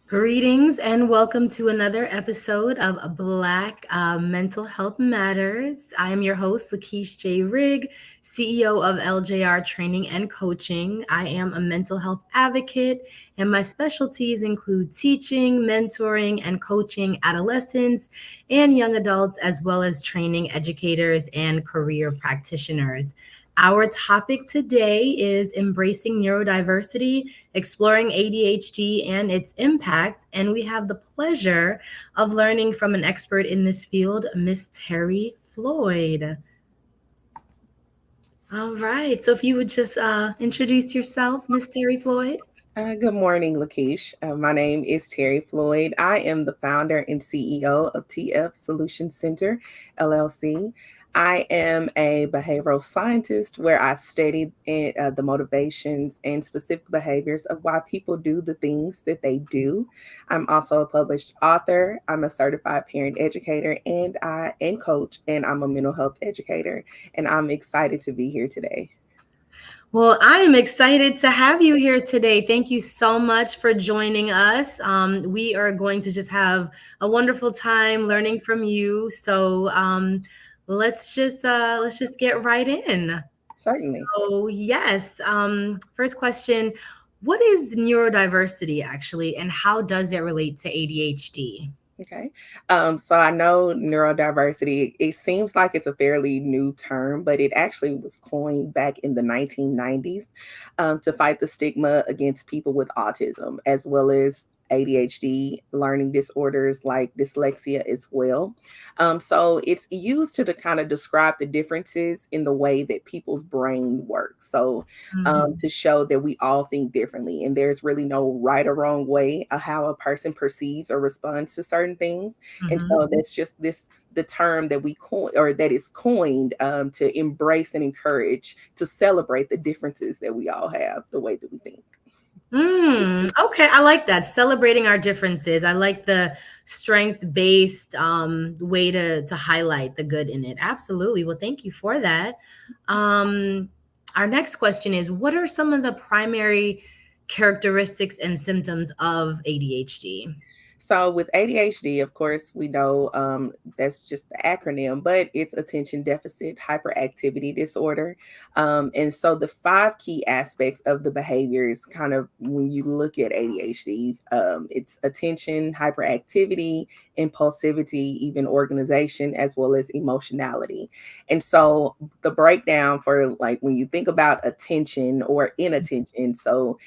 Greetings and welcome to another episode of Black Mental Health Matters. I am your host, Lakeisha J. Rigg, CEO of LJR Training and Coaching. I am a mental health advocate, and my specialties include teaching, mentoring, and coaching adolescents and young adults, as well as training educators and career practitioners. Our topic today is embracing neurodiversity, exploring ADHD and its impact. And we have the pleasure of learning from an expert in this field, Miss Terri Floyd. All right. So if you would just introduce yourself, Miss Terri Floyd. Good morning, Lakeisha. My name is Terri Floyd. I am the founder and CEO of TF Solution Center, LLC. I am a behavioral scientist where I study the motivations and specific behaviors of why people do the things that they do. I'm also a published author. I'm a certified parent educator and coach, and I'm a mental health educator. And I'm excited to be here today. Well, I am excited to have you here today. Thank you so much for joining us. We are going to just have a wonderful time learning from you. So let's just get right in. Certainly. So yes, first question: what is neurodiversity actually, and how does it relate to ADHD? Okay. So I know neurodiversity, it seems like it's a fairly new term, but it actually was coined back in the 1990s to fight the stigma against people with autism, as well as ADHD, learning disorders like dyslexia as well. So it's used to kind of describe the differences in the way that people's brain works. So Mhm. to show that we all think differently and there's really no right or wrong way of how a person perceives or responds to certain things. And Mhm. so that's just the term that we coin or that is coined to embrace and encourage to celebrate the differences that we all have, the way that we think. Okay, I like that. Celebrating our differences. I like the strength-based way to highlight the good in it. Absolutely. Well, thank you for that. Um, our next question is, what are some of the primary characteristics and symptoms of ADHD? So with ADHD, of course, we know that's just the acronym, but it's attention deficit hyperactivity disorder. And so the five key aspects of the behaviors, kind of when you look at ADHD, it's attention, hyperactivity, impulsivity, even organization, as well as emotionality. And so the breakdown for like when you think about attention or inattention, so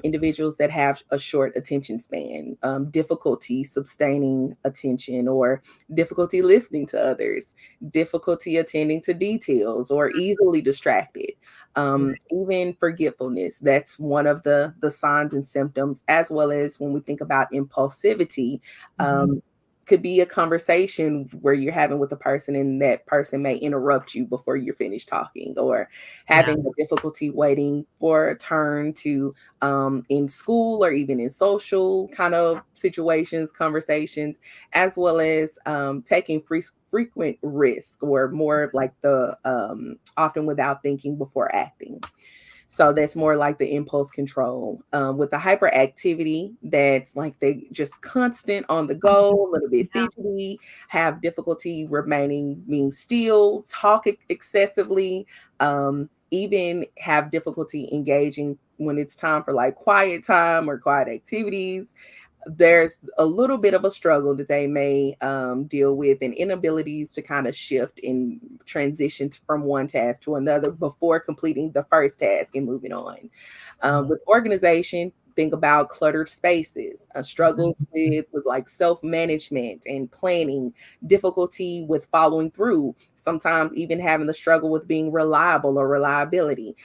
individuals that have a short attention span, difficulty sustaining attention, or difficulty listening to others, difficulty attending to details, or easily distracted. Even forgetfulness, that's one of the signs and symptoms, as well as when we think about impulsivity. Mhm. Could be a conversation where you're having with a person and that person may interrupt you before you're finished talking, or Yeah. having the difficulty waiting for a turn to in school or even in social kind of situations, conversations, as well as taking frequent risk or more like the often without thinking before acting. So that's more like the impulse control. With the hyperactivity, that's like they just constant on the go, a little bit fidgety, have difficulty remaining being still, talk excessively, even have difficulty engaging when it's time for like quiet time or quiet activities. There's a little bit of a struggle that they may deal with, and inabilities to kind of shift and transition from one task to another before completing the first task and moving on. With organization, think about cluttered spaces, struggles with like self-management and planning, difficulty with following through, sometimes even having the struggle with being reliable or reliability.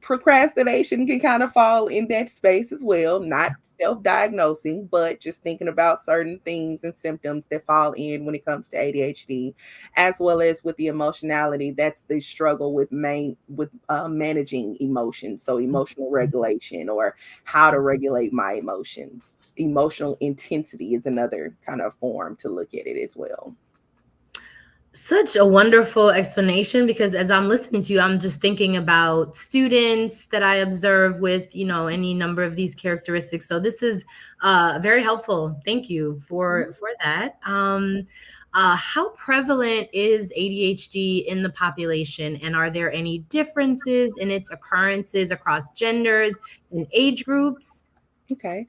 Procrastination can kind of fall in that space as well, not self-diagnosing, but just thinking about certain things and symptoms that fall in when it comes to ADHD, as well as with the emotionality. That's the struggle with managing emotions, so emotional regulation or how to regulate my emotions. Emotional intensity is another kind of form to look at it as well. Such a wonderful explanation, because as I'm listening to you, I'm just thinking about students that I observe with, any number of these characteristics. So this is very helpful. Thank you for that. How prevalent is ADHD in the population, and are there any differences in its occurrences across genders and age groups? Okay.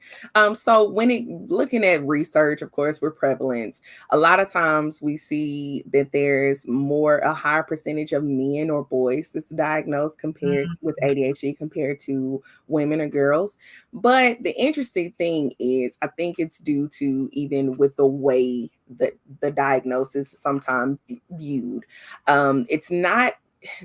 So looking at research, of course, with prevalence, a lot of times we see that there's a higher percentage of men or boys that's diagnosed compared Mm, with ADHD compared to women or girls. But the interesting thing is, I think it's due to even with the way that the diagnosis is sometimes viewed. It's not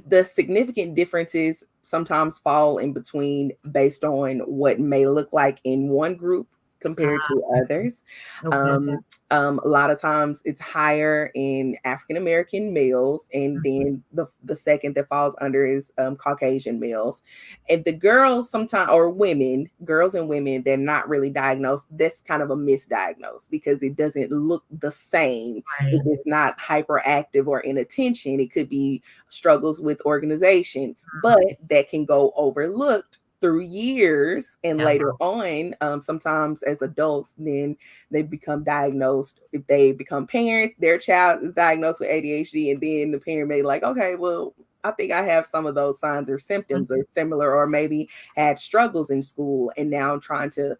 the significant differences sometimes fall in between based on what may look like in one group compared to others. okay. A lot of times it's higher in African American males, and then the second that falls under is Caucasian males. And the girls sometimes, or women, girls and women, they're not really diagnosed. That's kind of a misdiagnosed because it doesn't look the same. If Right. it's not hyperactive or inattention, it could be struggles with organization, but that can go overlooked through years and Yeah. later on, sometimes as adults, then they become diagnosed. If they become parents, their child is diagnosed with ADHD, and then the parent may like, okay, well, I think I have some of those signs or symptoms or similar, or maybe had struggles in school, and now I'm trying to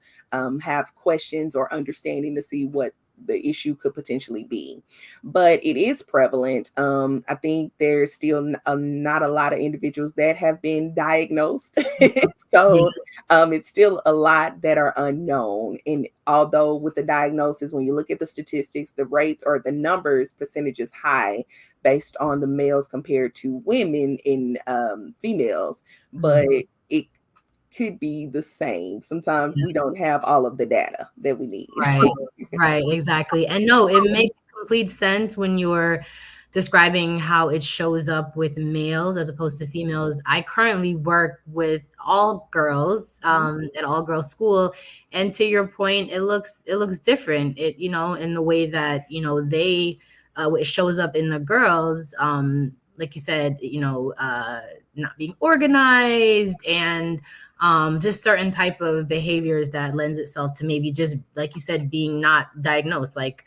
have questions or understanding to see what the issue could potentially be. But it is prevalent. I think there's still not a lot of individuals that have been diagnosed. Yeah. So it's still a lot that are unknown. And although with the diagnosis, when you look at the statistics, the rates or the numbers, percentages high based on the males compared to women in females, but Mhm. it could be the same. Sometimes we don't have all of the data that we need. Right, right, exactly. And no, it makes complete sense when you're describing how it shows up with males as opposed to females. I currently work with all girls at all girls school, and to your point, it looks different. In the way that it shows up in the girls. Like you said, not being organized, and just certain type of behaviors that lends itself to maybe just like you said being not diagnosed, like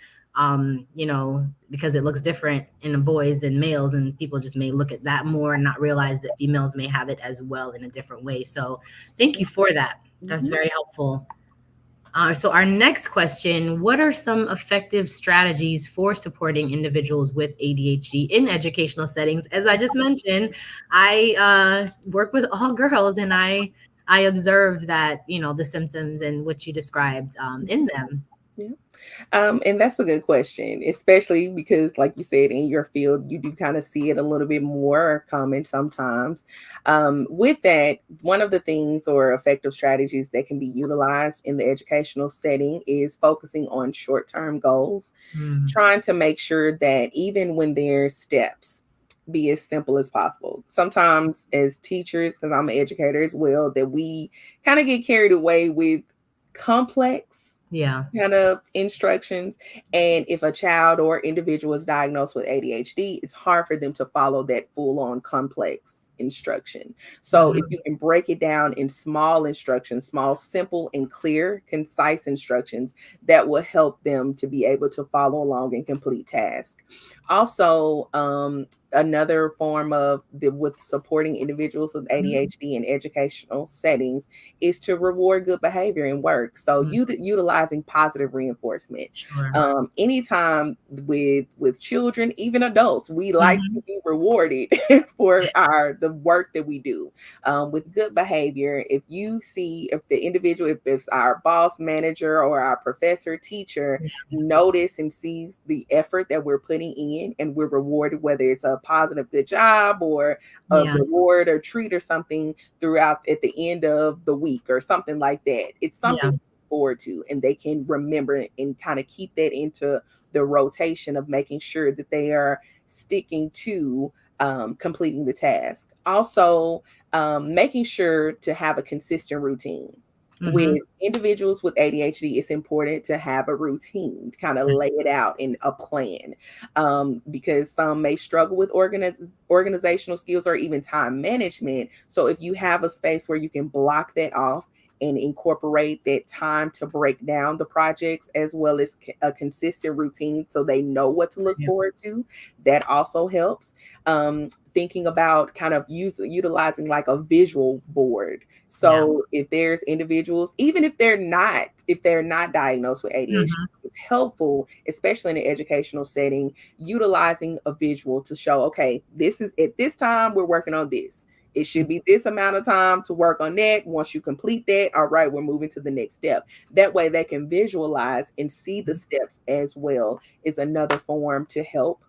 because it looks different in the boys and males, and people just may look at that more and not realize that females may have it as well in a different way. So thank you for that. That's Mhm. very helpful. So our next question: what are some effective strategies for supporting individuals with ADHD in educational settings? As I just mentioned, I work with all girls, and I observe that the symptoms and what you described in them. Yeah. And that's a good question, especially because, like you said, in your field, you do kind of see it a little bit more common sometimes. With that, one of the things or effective strategies that can be utilized in the educational setting is focusing on short term goals, Mm, trying to make sure that even when there's steps, be as simple as possible. Sometimes, as teachers, because I'm an educator as well, that we kind of get carried away with complex yeah. kind of instructions. And if a child or individual is diagnosed with ADHD, it's hard for them to follow that full on complex instruction. So if Mhm. you can break it down in small instructions, small, simple, and clear, concise instructions, that will help them to be able to follow along and complete tasks. Also, another form of with supporting individuals with ADHD in educational settings is to reward good behavior in work. So Mm, utilizing positive reinforcement. sure. Anytime with children, even adults, we like to Mhm. be rewarded for the work that we do. With good behavior, if you see if the individual, if it's our boss, manager, or our professor, teacher, notice and sees the effort that we're putting in and we're rewarded, whether it's a positive good job or a Yeah. reward or treat or something throughout at the end of the week or something like that. It's Yeah. something to look forward to, and they can remember and kind of keep that into the rotation of making sure that they are sticking to completing the task. Also, making sure to have a consistent routine. Mm-hmm. With individuals with ADHD, it's important to have a routine, kind of lay it out in a plan, because some may struggle with organizational skills or even time management. So if you have a space where you can block that off and incorporate that time to break down the projects as well as a consistent routine so they know what to look Yeah. forward to, that also helps. Thinking about kind of utilizing like a visual board. Yeah. So if there's individuals, even if they're not diagnosed with ADHD, Mm-hmm. it's helpful, especially in an educational setting, utilizing a visual to show, okay, this is at this time we're working on this. It should be this amount of time to work on that. Once you complete that, all right, we're moving to the next step. That way they can visualize and see the steps as well is another form to help.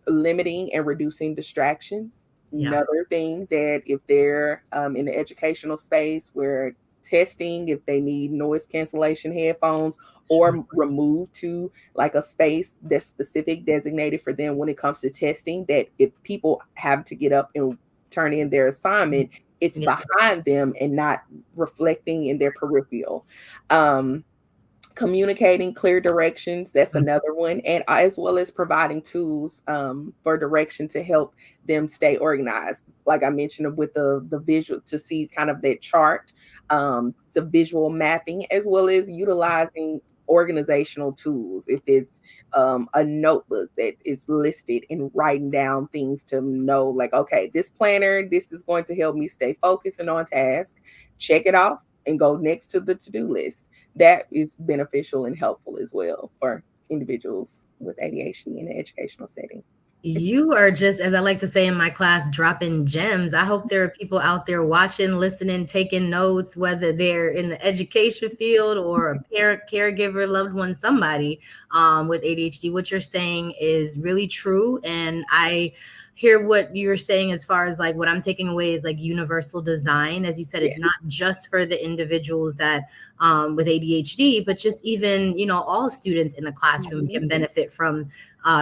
Limiting and reducing distractions. Yeah. Another thing that if they're in the educational space where testing, if they need noise cancellation headphones Sure. or removed to like a space that's specific designated for them when it comes to testing, that if people have to get up and turn in their assignment, it's Yeah. behind them and not reflecting in their peripheral. Um, Communicating clear directions, that's another one, and as well as providing tools for direction to help them stay organized, like I mentioned with the visual, to see kind of that chart, the visual mapping, as well as utilizing organizational tools. If it's a notebook that is listed and writing down things to know, like, okay, this planner, this is going to help me stay focused and on task. Check it off and go next to the to-do list. That is beneficial and helpful as well for individuals with ADHD in an educational setting. You are just, as I like to say in my class, dropping gems. I hope there are people out there watching, listening, taking notes, whether they're in the education field or a parent, caregiver, loved one, somebody with ADHD. What you're saying is really true. And I hear what you're saying as far as like what I'm taking away is like universal design. As you said, it's Yes. not just for the individuals that with ADHD, but just even, all students in the classroom Mhm. can benefit from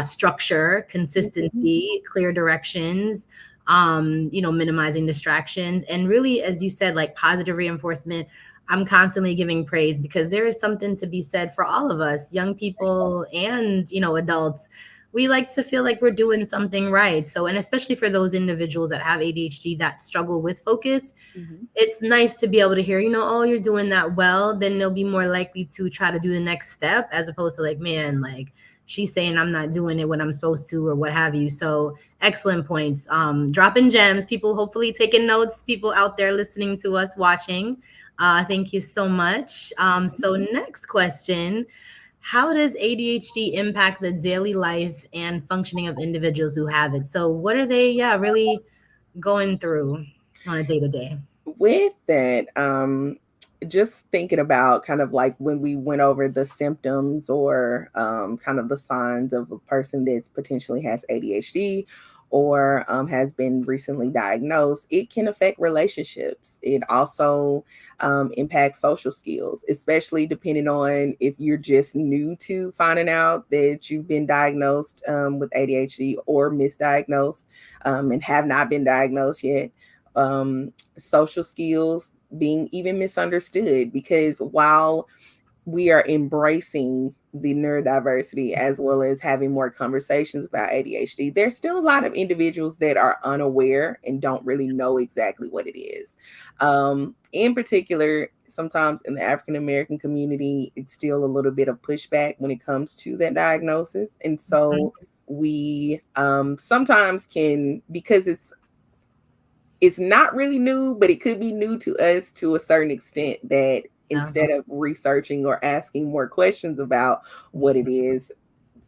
structure, Mhm. consistency, clear directions, minimizing distractions, and really, as you said, like positive reinforcement. I'm constantly giving praise because there is something to be said for all of us, young people and, adults. We like to feel like we're doing something right. So, and especially for those individuals that have ADHD that struggle with focus, Mhm. it's nice to be able to hear, oh, you're doing that well. Then they'll be more likely to try to do the next step as opposed to like, man, like she's saying I'm not doing it when I'm supposed to or what have you. So excellent points. Dropping gems, people hopefully taking notes, people out there listening to us, watching. Thank you so much. So next question. How does ADHD impact the daily life and functioning of individuals who have it? So what are they, really going through on a day to day? With that, just thinking about kind of like when we went over the symptoms or kind of the signs of a person that's potentially has ADHD or has been recently diagnosed, it can affect relationships. It also impacts social skills, especially depending on if you're just new to finding out that you've been diagnosed with ADHD or misdiagnosed and have not been diagnosed yet. Social skills, being even misunderstood, because while we are embracing the neurodiversity as well as having more conversations about ADHD, there's still a lot of individuals that are unaware and don't really know exactly what it is. In particular, sometimes in the African American community, it's still a little bit of pushback when it comes to that diagnosis. And so we sometimes can, because it's not really new, but it could be new to us to a certain extent, that Yeah. instead of researching or asking more questions about what it is,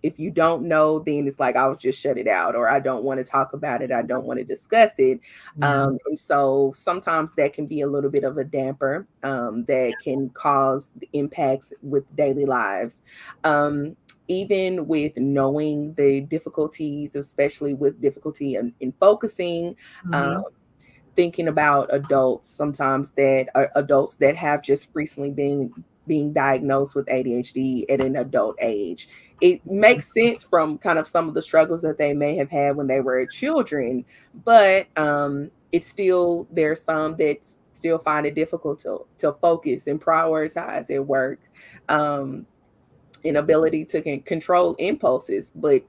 if you don't know, then it's like, I'll just shut it out, or I don't want to talk about it. I don't want to discuss it. Yeah. And so sometimes that can be a little bit of a damper that can cause the impacts with daily lives. Even with knowing the difficulties, especially with difficulty in focusing, um, Mhm. thinking about adults sometimes that are adults that have just recently been being diagnosed with ADHD at an adult age. It makes sense from kind of some of the struggles that they may have had when they were children, but it's still, there's some that still find it difficult to focus and prioritize at work. Um, Inability to control impulses, but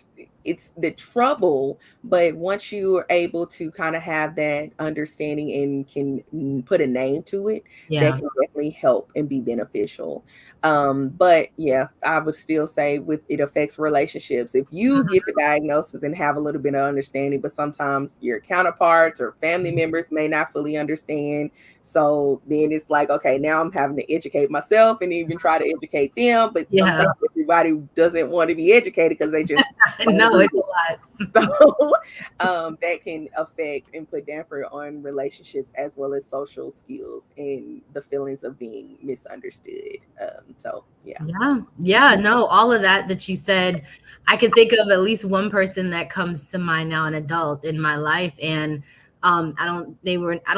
it's the trouble. But once you are able to kind of have that understanding and can put a name to it, that Yeah. can definitely help and be beneficial. But yeah, I would still say with it affects relationships. If you get the diagnosis and have a little bit of understanding, but sometimes your counterparts or family members may not fully understand, so then it's like, okay, now I'm having to educate myself and even try to educate them. But Yeah. sometimes everybody doesn't want to be educated because they just don't No, do it's a it. lot. So that can affect and put damper on relationships as well as social skills and the feelings of being misunderstood. So yeah. Yeah. Yeah. No, all of that you said, I can think of at least one person that comes to mind now, an adult in my life. And I don't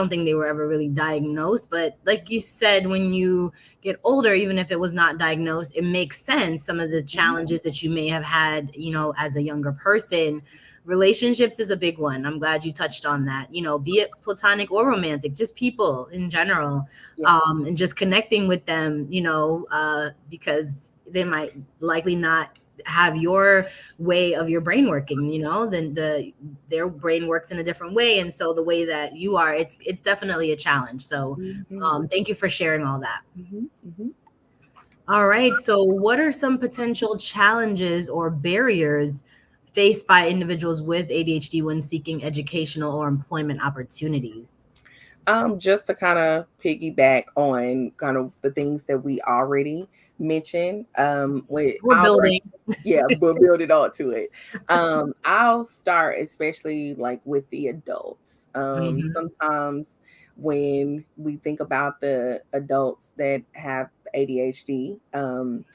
think they were ever really diagnosed, but like you said, when you get older, even if it was not diagnosed, it makes sense. Some of the challenges that you may have had, as a younger person. Relationships is a big one. I'm glad you touched on that. Be it platonic or romantic, just people in general, Yes. and just connecting with them, because they might likely not have your way of your brain working, then their brain works in a different way, and so the way that you are, it's definitely a challenge. So Mm-hmm. thank you for sharing all that. Mm-hmm. Mm-hmm. All right, so what are some potential challenges or barriers faced by individuals with ADHD when seeking educational or employment opportunities? Just to kind of piggyback on kind of the things that we already mentioned, with We're building. yeah, but build it all to it. I'll start especially like with the adults. Mhm. Sometimes when we think about the adults that have ADHD,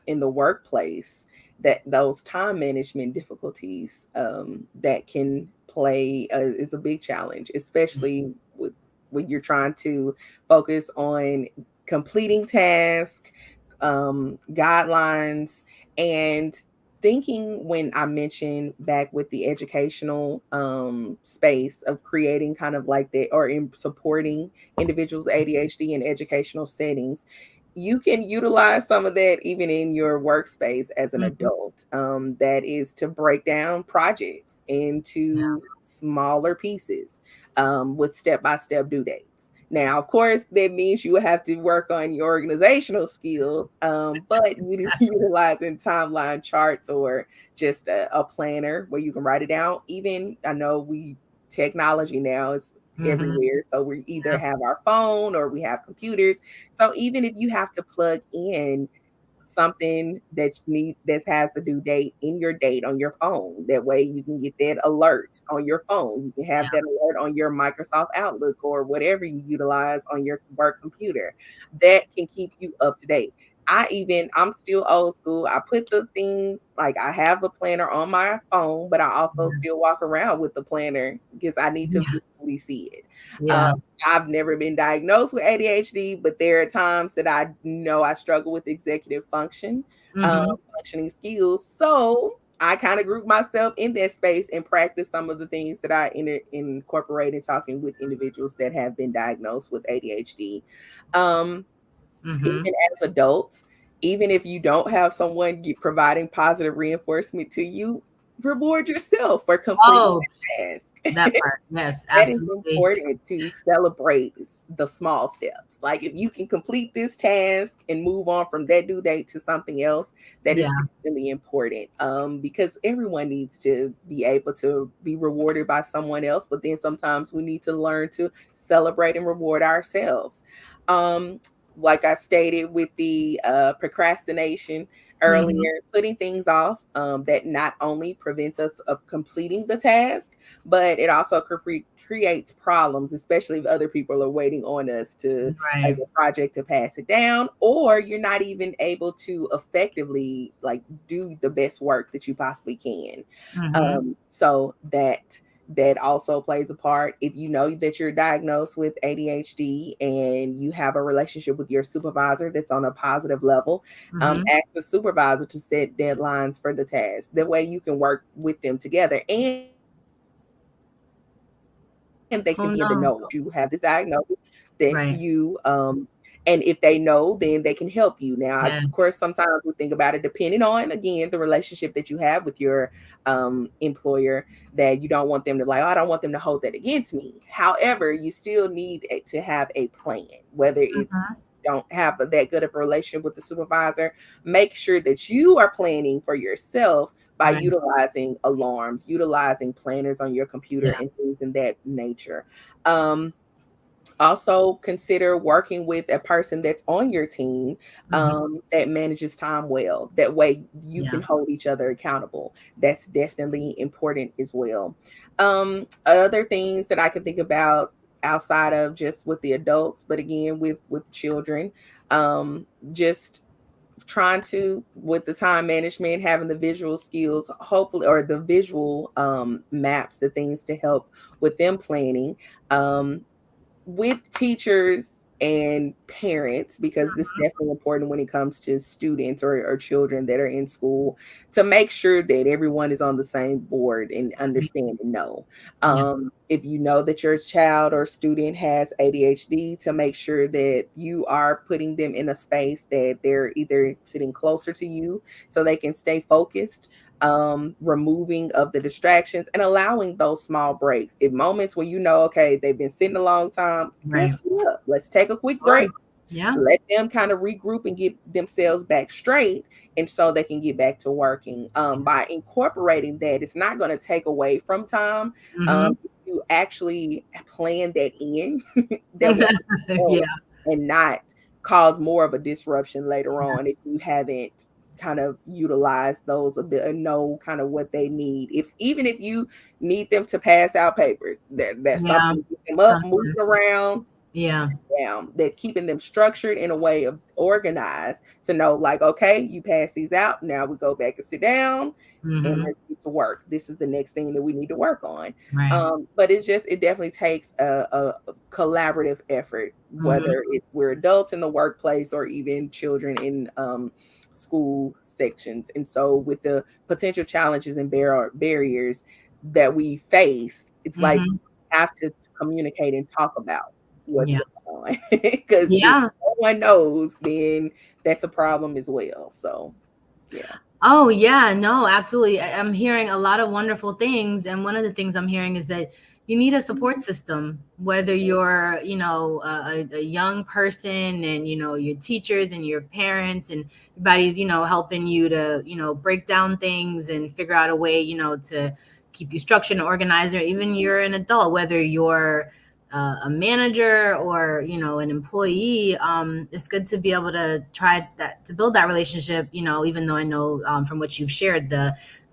in the workplace, that those time management difficulties, that can play, is a big challenge, especially when you're trying to focus on completing tasks, guidelines, and thinking. When I mentioned back with the educational space of creating kind of like that, or in supporting individuals with ADHD in educational settings, you can utilize some of that even in your workspace as an Mhm. adult. That is to break down projects into smaller pieces, with step by step due dates. Now, of course, that means you have to work on your organizational skills, but utilizing timeline charts or just a planner where you can write it down. Even I know technology now is Mhm. everywhere, so we either Yeah. have our phone or we have computers. So even if you have to plug in something that you need that has a due date in your date on your phone. That way you can get that alert on your phone. You can have that alert on your Microsoft Outlook or whatever you utilize on your work computer. That can keep you up to date. I'm still old school. I put the things, like I have a planner on my phone, but I also still walk around with the planner because I need to Yeah. visually see it. Um, Yeah. I've never been diagnosed with ADHD, but there are times that I know I struggle with executive Mhm. functioning skills. So I kind of group myself in that space and practice some of the things that I incorporate in talking with individuals that have been diagnosed with ADHD. Um, Mhm. Even as adults, even if you don't have someone providing positive reinforcement to you, reward yourself for completing Oh, the task. that part. Yes, That is absolutely. important, to celebrate the small steps. Like if you can complete this task and move on from that due date to something else, that Yeah. is really important. Because everyone needs to be able to be rewarded by someone else, but then sometimes we need to learn to celebrate and reward ourselves. Um, like I stated with the procrastination Mhm. earlier, putting things off, that not only prevents us of completing the task, but it also creates problems, especially if other people are waiting on us to like Right. a project to pass it down, or you're not even able to effectively like do the best work that you possibly can. Mhm. So that also plays a part. If you know that you're diagnosed with ADHD and you have a relationship with your supervisor that's on a positive level, Mhm. ask the supervisor to set deadlines for the task. That way you can work with them together, and they can Oh, give the no. note. You have this diagnosis. that Right. you and if they know, then they can help you. Now, Yeah. of course, sometimes we think about it depending on, again, the relationship that you have with your employer, that you don't want them to like, oh, I don't want them to hold that against me. However, you still need to have a plan, whether it's Mhm. don't have that good of a relationship with the supervisor. Make sure that you are planning for yourself by Right. utilizing alarms, utilizing planners on your computer, Yeah. and things in that nature. Um, Also consider working with a person that's on your team Mhm. that manages time well. That way you can Yeah. hold each other accountable. That's definitely important as well. Other things that I can think about outside of just with the adults, but again with children, just trying to, with the time management, having the visual skills, hopefully, or the visual maps, the things to help with them planning. um with teachers and parents, because this is definitely important when it comes to students or children that are in school, to make sure that everyone is on the same board and Mhm. understand and know. Yeah. If you know that your child or student has ADHD, to make sure that you are putting them in a space that they're either sitting closer to you so they can stay focused, removing of the distractions and allowing those small breaks. In moments where you know, okay, they've been sitting a long time, Right. let's get up, let's take a quick Sure. break, Yeah. let them kind of regroup and get themselves back straight, and so they can get back to working. By incorporating that, it's not going to take away from time. Mhm. If you actually plan that in, that will Yeah. help and not cause more of a disruption later on if you haven't kind of utilize those a bit and know kind of what they need. If even if you need them to pass out papers, that's Yeah. something, get them up, moving Something. around, Yeah. sit down. That keeping them structured in a way of organized to know, like, okay, you pass these out. Now we go back and sit down and Mhm. let's get to work. This is the next thing that we need to work on. Right. But it definitely takes a collaborative effort, Mhm. whether it's we're adults in the workplace or even children in school sections. And so, with the potential challenges and barriers that we face, it's like Mhm. we have to communicate and talk about what's Yeah. going on. Because if Yeah. no one knows, then that's a problem as well. So, yeah. Oh, yeah, no, absolutely. I'm hearing a lot of wonderful things, and one of the things I'm hearing is that you need a support system, whether you're, a young person and, your teachers and your parents and everybody's, helping you to, break down things and figure out a way, to keep you structured and organized, or even you're an adult, whether you're a manager or an employee. It's good to be able to try that, to build that relationship, even though I know, from what you've shared,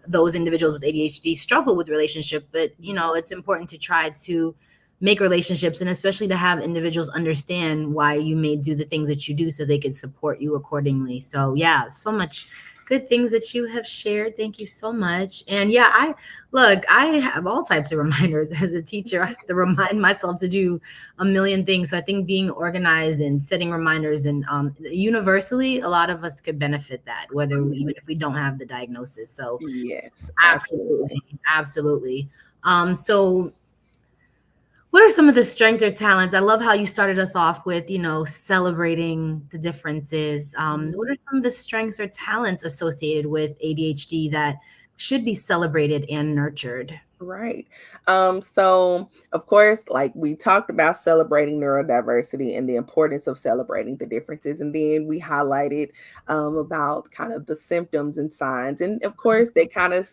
those individuals with ADHD struggle with relationship, but it's important to try to make relationships, and especially to have individuals understand why you may do the things that you do so they can support you accordingly. So yeah, so much good things that you have shared. Thank you so much. And yeah, I have all types of reminders as a teacher. I have to remind myself to do a million things. So I think being organized and setting reminders, and universally, a lot of us could benefit that, even if we don't have the diagnosis. So Yes, absolutely. absolutely, absolutely. So what are some of the strengths or talents? I love how you started us off with, celebrating the differences. What are some of the strengths or talents associated with ADHD that should be celebrated and nurtured? Right. So of course, like we talked about celebrating neurodiversity and the importance of celebrating the differences. And then we highlighted about kind of the symptoms and signs. And of course, they kind of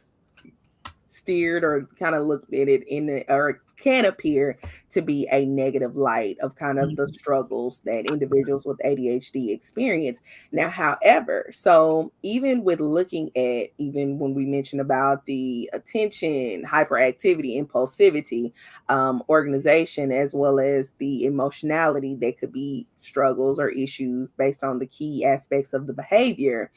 steered or kind of looked at it or can appear to be a negative light of kind of the Mhm. struggles that individuals with ADHD experience. Now, however, so even with looking at, even when we mentioned about the attention, hyperactivity, impulsivity, organization, as well as the emotionality that could be struggles or issues based on the key aspects of the behavior,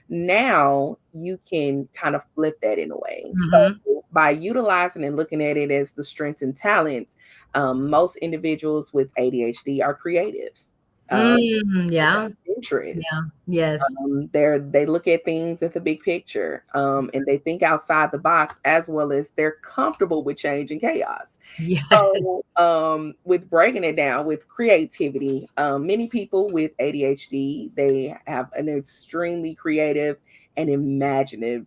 now you can kind of flip that in a way. Mhm. So by utilizing and looking at it as the strengths and talents, most individuals with ADHD are creative. Yeah. Interest. Yeah. Yes. They look at things at the big picture, and they think outside the box, as well as they're comfortable with change and chaos. Yes. So, with breaking it down with creativity, many people with ADHD, they have an extremely creative and imaginative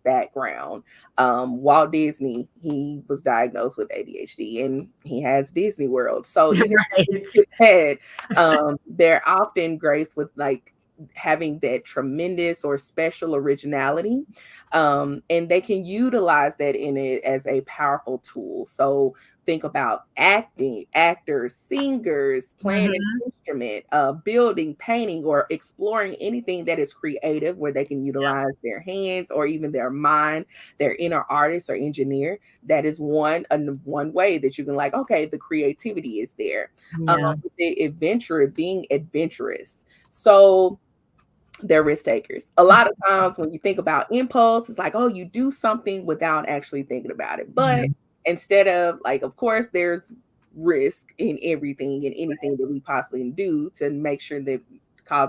background. Walt Disney, he was diagnosed with ADHD, and he has Disney World. So even Right. head, they're often graced with like having that tremendous or special originality, and they can utilize that in it as a powerful tool. So think about actors, singers, playing an Mhm. instrument, building, painting, or exploring anything that is creative where they can utilize their hands or even their mind, their inner artist or engineer. That is one way that you can like, okay, the creativity is there. Yeah. Being adventurous. So they're risk takers. A lot of times when you think about impulse, it's like, oh, you do something without actually thinking about it. Yeah. But instead of like, of course, there's risk in everything and anything that we possibly do to make sure that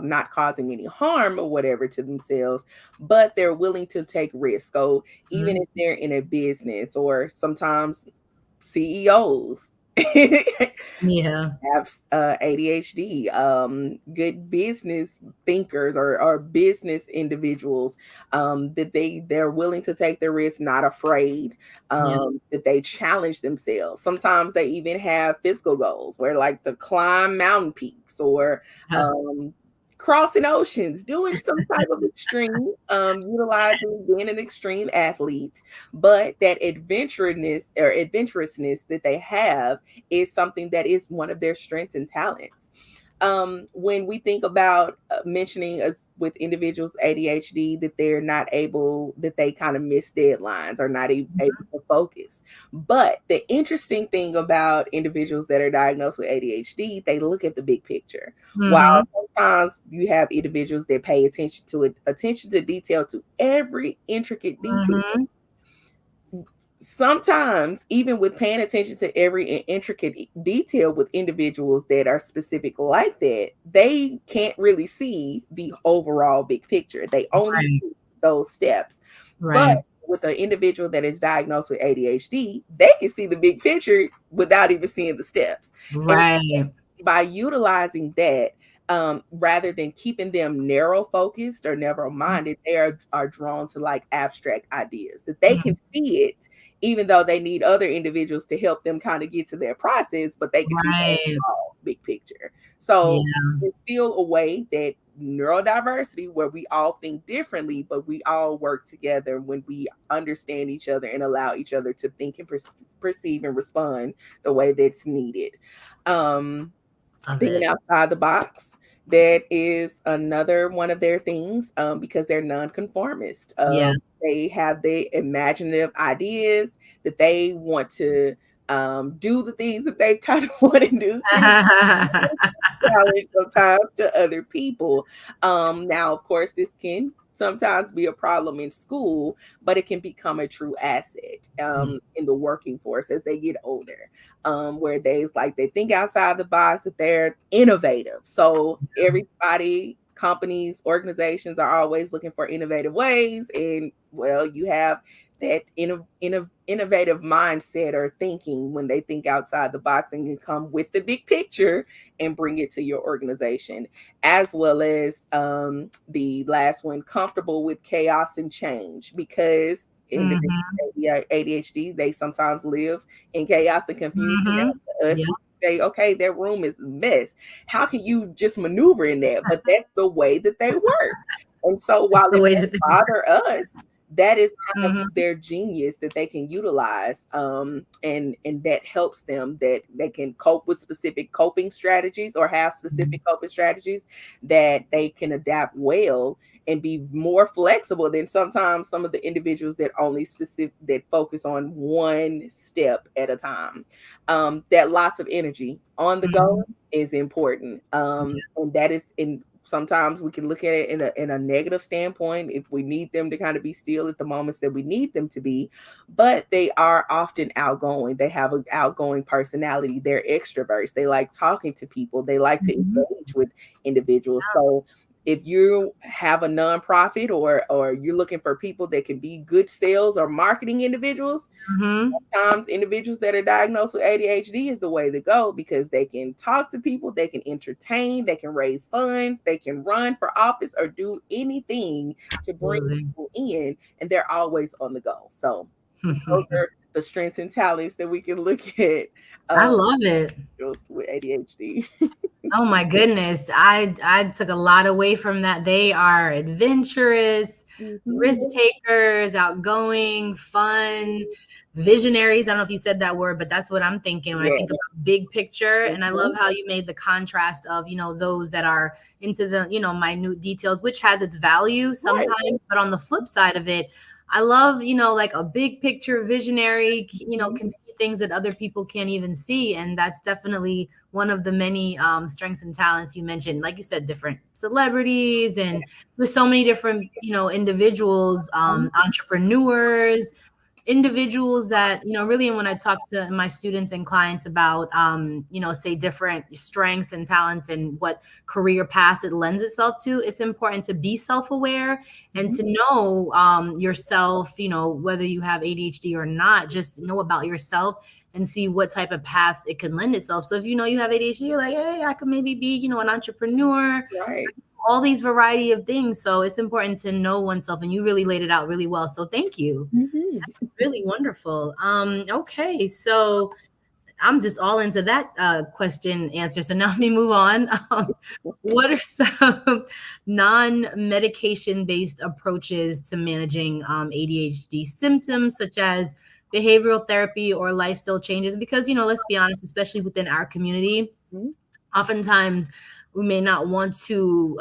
not causing any harm or whatever to themselves, but they're willing to take risks. So even Mhm. if they're in a business or sometimes CEOs Yeah. have ADHD, good business thinkers or business individuals, that they're willing to take the risk, not afraid, Yeah. that they challenge themselves. Sometimes they even have physical goals where like to climb mountain peaks or Yeah. um, crossing oceans, doing some type of extreme, utilizing being an extreme athlete, but that adventurousness that they have is something that is one of their strengths and talents. When we think about mentioning us with individuals ADHD that they're not able, that they kind of miss deadlines or not able to focus. But the interesting thing about individuals that are diagnosed with ADHD, they look at the big picture. While Mhm. sometimes you have individuals that pay attention to detail, to every intricate detail, Mhm. sometimes even with paying attention to every intricate detail with individuals that are specific like that, they can't really see the overall big picture. They only Right. see those steps. But Right. with an individual that is diagnosed with ADHD, they can see the big picture without even seeing the steps. And Right. by utilizing that, rather than keeping them narrow focused or narrow minded, they are drawn to like abstract ideas that they can Mhm. see it, even though they need other individuals to help them kind of get to their process, but they can see the Right. overall big picture. So Yeah. it's still a way that neurodiversity, where we all think differently, but we all work together when we understand each other and allow each other to think and perceive and respond the way that's needed. Um, Love Thinking it. outside the box, that is another one of their things, because they're nonconformist. Yeah. They have the imaginative ideas that they want to do the things that they kind of want to do. Can challenge sometimes to other people. Now, of course, this can sometimes be a problem in school, but it can become a true asset Yeah. in the working force as they get older, where they think outside the box, that they're innovative. So everybody, companies, organizations are always looking for innovative ways, and well, you have that innovative mindset or thinking when they think outside the box and can come with the big picture and bring it to your organization, as well as the last one, comfortable with chaos and change, because individuals Mhm. with ADHD, they sometimes live in chaos and confusion. Mhm. Now, to us, Yeah. we say, okay, that room is a mess. How can you just maneuver in that? But that's the way that they work. And so That's while the it way may that they work. bother us, that is kind of Mhm. their genius that they can utilize, and that helps them, that they can cope with specific coping strategies or have Mhm. specific coping strategies that they can adapt well and be more flexible than sometimes some of the individuals that only specific that focus on one step at a time. That lots of energy on the go Mhm. is important, and that is in sometimes we can look at it in a negative standpoint if we need them to kind of be still at the moments that we need them to be, but they are often outgoing. They have an outgoing personality. They're extroverts. They like talking to people. They like to Mhm. engage with individuals. So if you have a nonprofit or you're looking for people that can be good sales or marketing individuals, Mhm. sometimes individuals that are diagnosed with ADHD is the way to go, because they can talk to people, they can entertain, they can raise funds, they can run for office or do anything to bring Absolutely. people in, and they're always on the go. So those are the strengths and talents that we can look at I um, love it. with ADHD. Oh my goodness. I took a lot away from that. They are adventurous, Mhm. risk takers, outgoing, fun, visionaries. I don't know if you said that word, but that's what I'm thinking when I Yeah. think about big picture. And I love Mhm. how you made the contrast of, those that are into the, minute details, which has its value Right. sometimes. But on the flip side of it, I love, like a big picture visionary, Mhm. can see things that other people can't even see. And that's definitely one of the many strengths and talents you mentioned. Like you said, different celebrities, and there's so many different, individuals, Mhm. entrepreneurs, individuals that really. And when I talk to my students and clients about say different strengths and talents and what career paths it lends itself to, it's important to be self-aware and Mhm. to know yourself, whether you have ADHD or not. Just know about yourself and see what type of paths it can lend itself. So if you have ADHD, you're like, hey, I could maybe be an entrepreneur, Right. all these variety of things. So it's important to know oneself, and you really laid it out really well, so thank you. Mhm. Really wonderful. Okay, so I'm just all into that question answer. So now let me move on. What are some non-medication based approaches to managing ADHD symptoms, such as behavioral therapy or lifestyle changes? Because let's be honest, especially within our community, Mhm. oftentimes we may not want to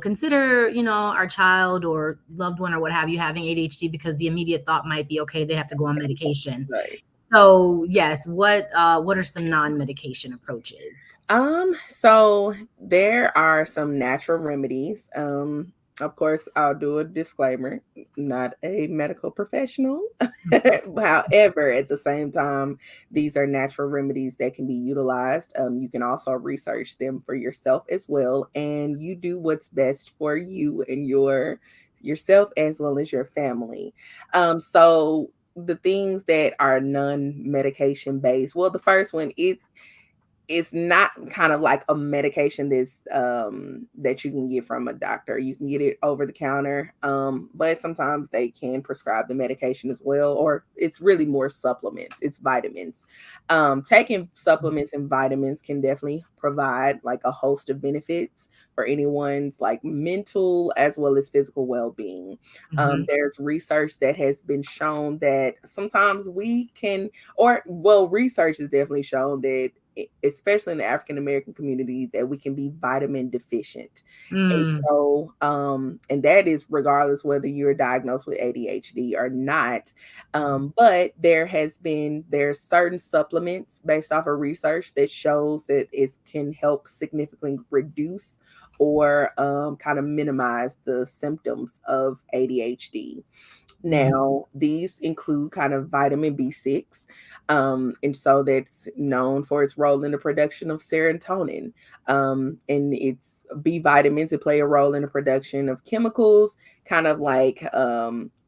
consider our child or loved one or what have you having ADHD, because the immediate thought might be, okay, they have to go on medication. Right. So yes, what are some non-medication approaches? So there are some natural remedies. Of course, I'll do a disclaimer, not a medical professional. However, at the same time, these are natural remedies that can be utilized. You can also research them for yourself as well, and you do what's best for you and yourself as well as your family. So the things that are non-medication based, well, the first one is it's not kind of like a medication that you can get from a doctor. You can get it over the counter, but sometimes they can prescribe the medication as well, or it's really more supplements. It's vitamins. Taking supplements and vitamins can definitely provide like a host of benefits for anyone's like mental as well as physical well-being. Mhm. There's research that has been shown that sometimes we can, or well, research has definitely shown that especially in the African American community, that we can be vitamin deficient. And Mm. so, and that is regardless whether you're diagnosed with ADHD or not. But there's certain supplements based off of research that shows that it can help significantly reduce or kind of minimize the symptoms of ADHD. Mhm. Now, these include kind of vitamin B6. And so that's known for its role in the production of serotonin. And it's B vitamins that play a role in the production of chemicals, kind of like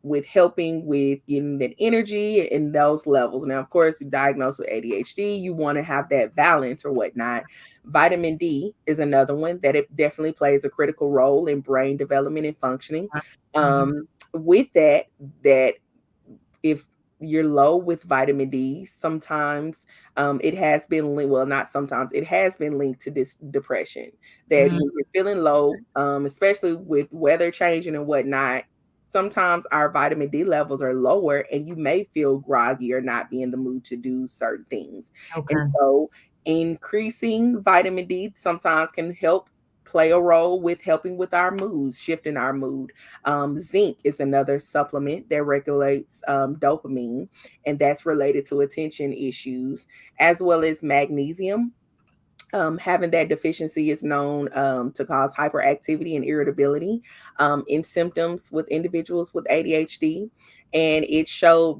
with helping with getting that energy in those levels. Now, of course, you're diagnosed with ADHD, you want to have that balance or whatnot. Vitamin D is another one that it definitely plays a critical role in brain development and functioning. Mhm. With that if you're low with vitamin D, sometimes it has been linked, well, not sometimes, it has been linked to this depression. That Mm. when you're feeling low, especially with weather changing and whatnot, sometimes our vitamin D levels are lower and you may feel groggy or not be in the mood to do certain things. And Okay. so increasing vitamin D sometimes can help play a role with helping with our moods, shifting our mood. Zinc is another supplement that regulates dopamine, and that's related to attention issues, as well as magnesium. Having that deficiency is known to cause hyperactivity and irritability in symptoms with individuals with ADHD. And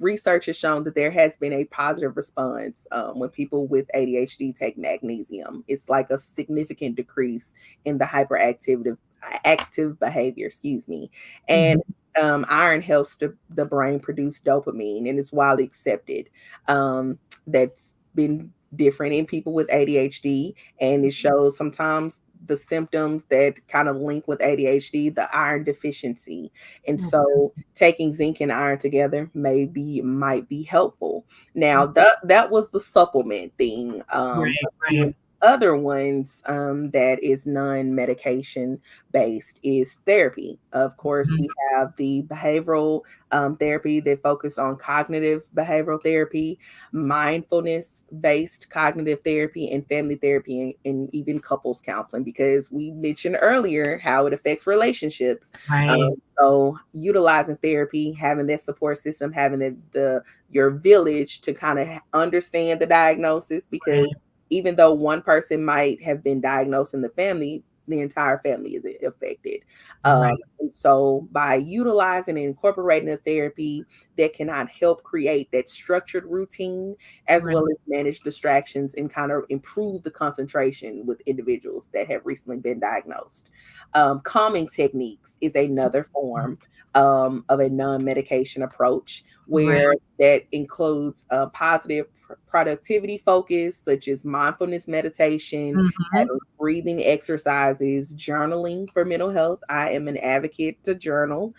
research has shown that there has been a positive response when people with ADHD take magnesium. It's like a significant decrease in the active behavior, excuse me. And iron helps the brain produce dopamine and is widely accepted. That's been different in people with ADHD, and it shows sometimes the symptoms that kind of link with ADHD, the iron deficiency. And so taking zinc and iron together might be helpful. Now that was the supplement thing. Right. Other ones that is non-medication based is therapy. Of course, we have the behavioral therapy that focus on cognitive behavioral therapy, mindfulness based cognitive therapy, and family therapy, and even couples counseling, because we mentioned earlier how it affects relationships. Right. So utilizing therapy, having that support system, having your village to kind of understand the diagnosis, because even though one person might have been diagnosed in the family, the entire family is affected. And so by utilizing and incorporating a therapy that cannot help create that structured routine, as well as manage distractions and kind of improve the concentration with individuals that have recently been diagnosed. Calming techniques is another form of a non-medication approach, where that includes positive productivity focus, such as mindfulness meditation, having breathing exercises, journaling for mental health. I am an advocate to journal.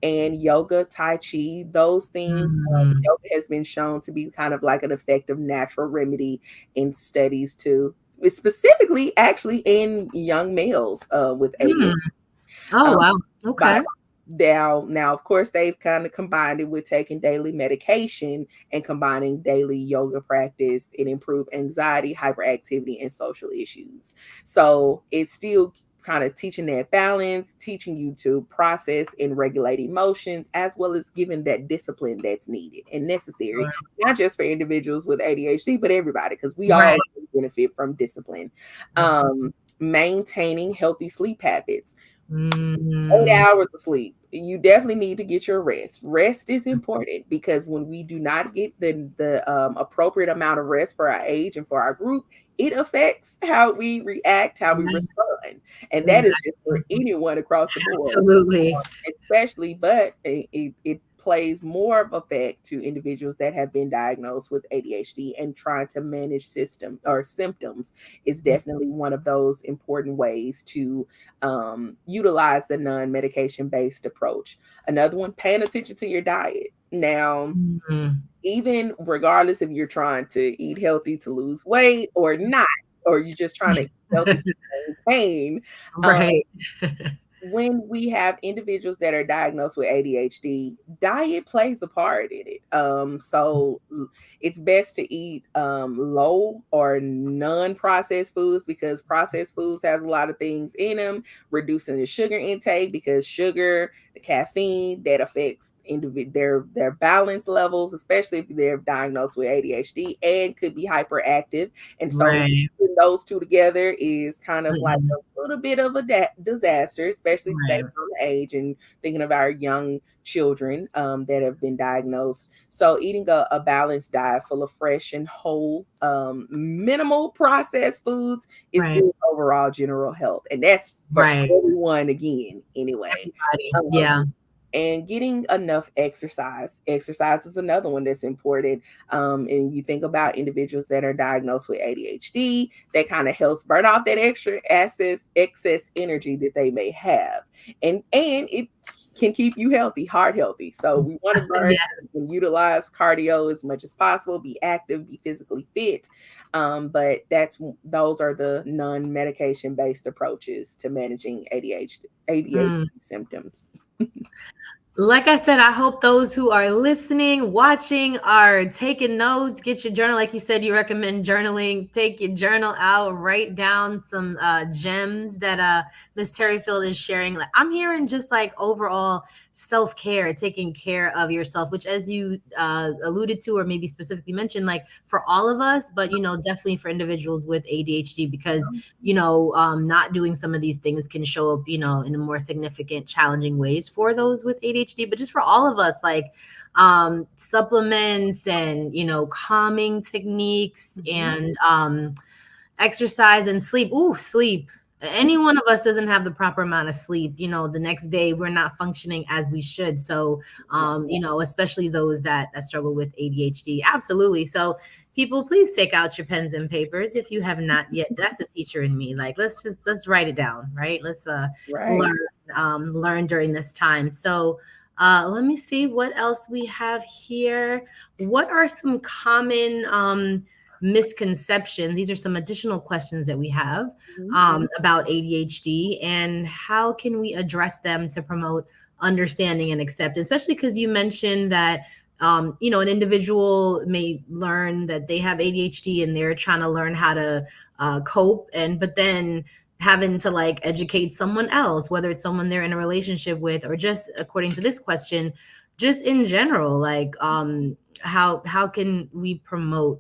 And yoga, tai chi, those things. Yoga has been shown to be kind of like an effective natural remedy in studies too, specifically actually in young males with ADHD. Oh, Um, wow. by Okay. now, of course, they've kind of combined it with taking daily medication and combining daily yoga practice and improve anxiety, hyperactivity, and social issues. So it's still kind of teaching that balance, teaching you to process and regulate emotions, as well as giving that discipline that's needed and necessary, not just for individuals with ADHD, but everybody, because we all benefit from discipline. Maintaining healthy sleep habits. 8 hours of sleep. You definitely need to get your rest. Rest is important, because when we do not get the appropriate amount of rest for our age and for our group, it affects how we react, how we respond, and that is just for anyone across the board. Absolutely. Especially, but it plays more of effect to individuals that have been diagnosed with ADHD, and trying to manage system or symptoms is definitely one of those important ways to utilize the non-medication based approach. Another one, paying attention to your diet. Now, even regardless if you're trying to eat healthy to lose weight or not, or you're just trying to eat healthy to maintain, Right. when we have individuals that are diagnosed with ADHD, diet plays a part in it. So it's best to eat low or non-processed foods, because processed foods has a lot of things in them, reducing the sugar intake, because sugar, the caffeine, that affects their balance levels, especially if they're diagnosed with ADHD and could be hyperactive. And so putting those two together is kind of like a little bit of a disaster, especially based on the age and thinking of our young children that have been diagnosed. So eating a balanced diet full of fresh and whole, minimal processed foods is good overall general health. And that's for everyone, again, anyway. Yeah. And getting enough exercise. Exercise is another one that's important. And you think about individuals that are diagnosed with ADHD, that kind of helps burn off that excess energy that they may have. And it can keep you healthy, heart healthy. So we want to burn and utilize cardio as much as possible, be active, be physically fit. But those are the non-medication based approaches to managing ADHD symptoms. Like I said, I hope those who are listening, watching, are taking notes. Get your journal. Like you said, you recommend journaling. Take your journal out, write down some gems that Miss Terri Field is sharing. Like, I'm hearing just like overall self-care, taking care of yourself, which, as you alluded to or maybe specifically mentioned, like for all of us, but definitely for individuals with ADHD, because not doing some of these things can show up, in a more significant, challenging ways for those with ADHD. But just for all of us, like supplements and, calming techniques and exercise and sleep. Ooh, sleep. Any one of us doesn't have the proper amount of sleep, the next day we're not functioning as we should. So, especially those that struggle with ADHD. Absolutely. So, people, please take out your pens and papers if you have not yet. That's the teacher in me. Like, let's write it down, right? Let's Right. learn during this time. So, let me see what else we have here. What are some common misconceptions? These are some additional questions that we have Mhm. about ADHD, and how can we address them to promote understanding and acceptance, especially because you mentioned that an individual may learn that they have ADHD and they're trying to learn how to cope, and but then having to like educate someone else, whether it's someone they're in a relationship with, or just according to this question, just in general, like how can we promote,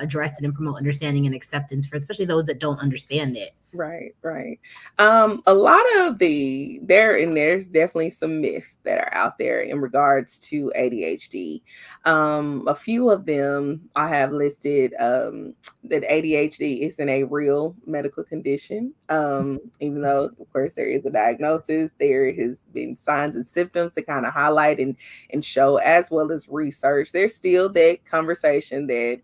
address it and promote understanding and acceptance for especially those that don't understand it. Right, right. A lot of there's definitely some myths that are out there in regards to ADHD. A few of them I have listed, that ADHD isn't a real medical condition. Even though, of course, there is a diagnosis, there has been signs and symptoms to kind of highlight and show, as well as research. There's still that conversation that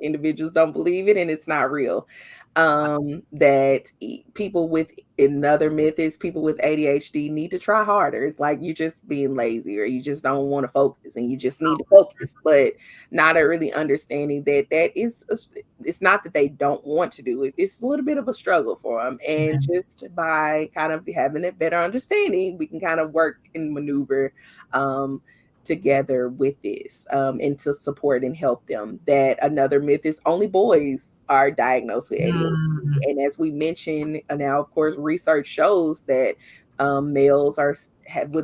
individuals don't believe it and it's not real. That people with Another myth is people with ADHD need to try harder. It's like you're just being lazy or you just don't want to focus and you just need to focus, but not a really understanding that it's not that they don't want to do it. It's a little bit of a struggle for them. And just by kind of having a better understanding, we can kind of work and maneuver together with this, and to support and help them. That another myth is only boys are diagnosed with ADHD. Mm, And as we mentioned, now, of course, research shows that males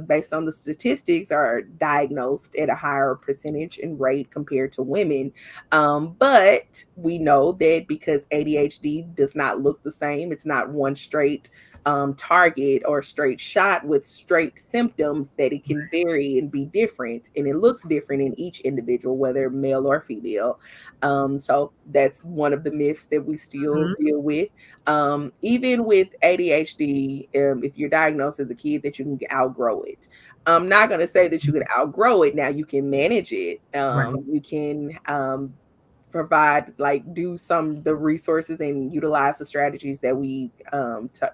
based on the statistics, are diagnosed at a higher percentage and rate compared to women. But we know that because ADHD does not look the same, it's not one straight target or straight shot with straight symptoms, that it can vary and be different, and it looks different in each individual, whether male or female. So that's one of the myths that we still mhm, deal with. Even with ADHD, if you're diagnosed as a kid, that you can outgrow it. I'm not going to say that you can outgrow it. Now you can manage it. right, You can provide, like, do some the resources and utilize the strategies that we